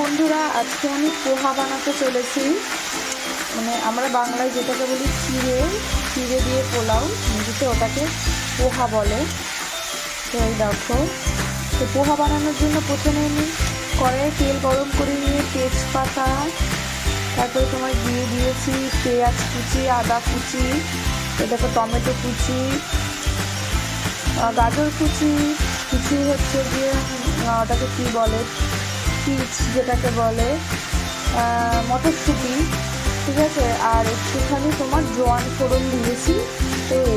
বন্ধুরা, আজকে আমি পোহা বানাতে চলেছি। মানে আমরা বাংলায় যেটাকে বলি চিড়ে দিয়ে পোলাও, হিন্দিতে ওটাকে পোহা বলে। তো এই দেখো, তো পোহা বানানোর জন্য প্রথমে আমি কড়াইয়ে তেল গরম করে নিয়ে তেজপাতা, তারপরে তোমার দিয়ে দিয়েছি পেঁয়াজ কুচি, আদা কুচি, দেখো টমেটো কুচি, গাজর কুচি, কিছু হচ্ছে গিয়ে ওটাকে কী বলে, পিচ যেটাকে বলে, মটরশুঁটি, ঠিক আছে। আর একটুখানি তোমার জোয়ান ফোড়ন দিয়েছি, এই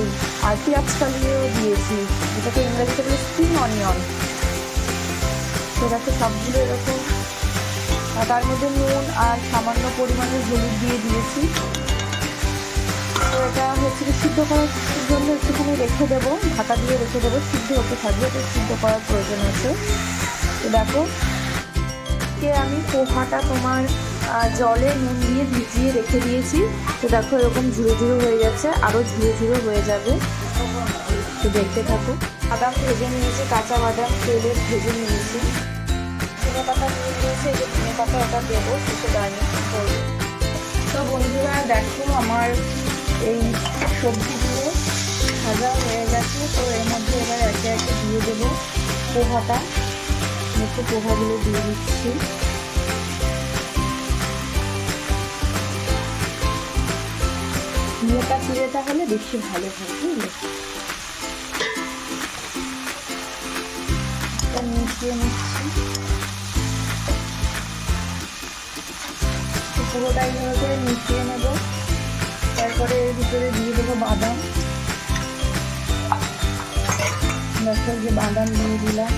আর পেঁয়াজ কালিয়েও দিয়েছি, যেটাকে ইংরেজিতে বলে স্প্রিং অনিয়ন। সেটাকে সবগুলো এরকম, তার মধ্যে নুন আর সামান্য পরিমাণে হলুদ দিয়ে দিয়েছি। তো এটা হচ্ছে সিদ্ধ করার জন্য একটুখানি রেখে দেবো, ঢাকা দিয়ে রেখে দেবো, সিদ্ধ হতে থাকবে, তো সিদ্ধ করার প্রয়োজন আছে। তো দেখো, আমি পোহাটা তোমার জলে নুন দিয়ে ভিজিয়ে রেখে দিয়েছি। তো দেখো এরকম ঝুড়ো ঝুড়ো হয়ে গেছে, আরও ঝুড়ো ঝুড়ো হয়ে যাবে। তো দেখতে থাকো। বাদাম ভেজে নিয়েছি, কাঁচা বাদাম তেলে ভেজে নিয়েছি, ধনে পাতা নিয়ে নিয়েছি, এই যে ধনে পাতা ওটা দেবো শেষে গার্নিশ করবো। তো বন্ধুরা দেখো, আমার এই সবজিগুলো ভাজা হয়ে গেছে। তো এর মধ্যে এবার একে একে দিয়ে দেবো পোহাটা। একটু পোহাগুলো দিয়ে দিচ্ছি। মোটা চিড়েটা হলে বেশি ভালো থাকে, মিশিয়ে নিচ্ছি। পুরোটাই ভালো করে মিশিয়ে নেব। তারপরে এর ভিতরে দিয়ে দেবো বাদাম। দেখো যে বাদাম দিয়ে দিলাম।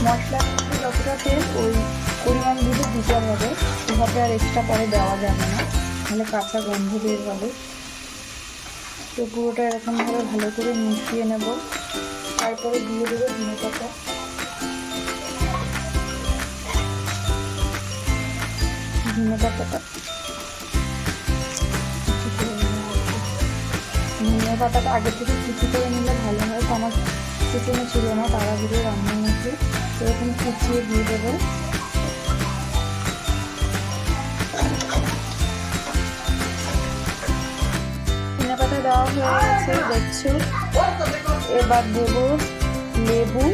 মশলা যতটা তেল ওই পরিমাণ দিয়ে দিতে হবে, এভাবে আর এক্সট্রা পরে দেওয়া যাবে না, তাহলে কাঁচা গন্ধ বের হবে। তো পুরোটা এরকমভাবে ভালো করে মিশিয়ে নেব। তারপরে দিয়ে দেবো ধনে পাতা। ধনে পাতাটা আগে থেকে কুচি করে নিলে ভালো হয়। তো আমার কুচনো ছিল না, তাড়াহুড়ো রান্নার মধ্যে, এরকম কুচিয়ে দিয়ে দেবো। ধনে পাতা দেওয়া হয়ে গেছে দেখছো। এবার দেবো লেবু,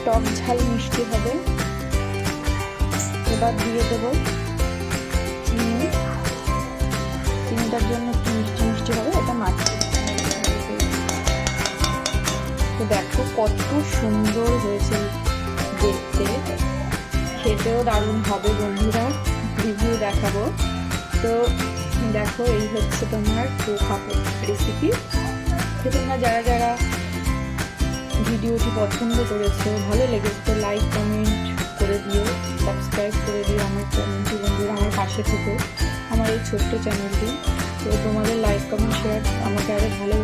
টক ঝাল মিষ্টি হবে। এবার দিয়ে দেবো চিনি, চিনিটার জন্য একটু মিষ্টি মিষ্টি হবে, এটা মাটি। তো দেখো কত সুন্দর হয়েছে দেখতে, খেতেও দারুণ হবে বন্ধুরা, রিভিউ দেখাবো। তো দেখো, এই হচ্ছে তোমার পোহা রেসিপি। তো তোমরা যারা যারা ভিডিওটি পছন্দ করেছো, ভালো লেগেছে, তো লাইক কমেন্ট করে দিও, সাবস্ক্রাইব করে দিও আমার চ্যানেলটি বন্ধুরা, আমার পাশে থেকো আমার এই ছোট্ট চ্যানেলটি। তো তোমাদের লাইক কমেন্ট শেয়ার আমাকে আরও ভালো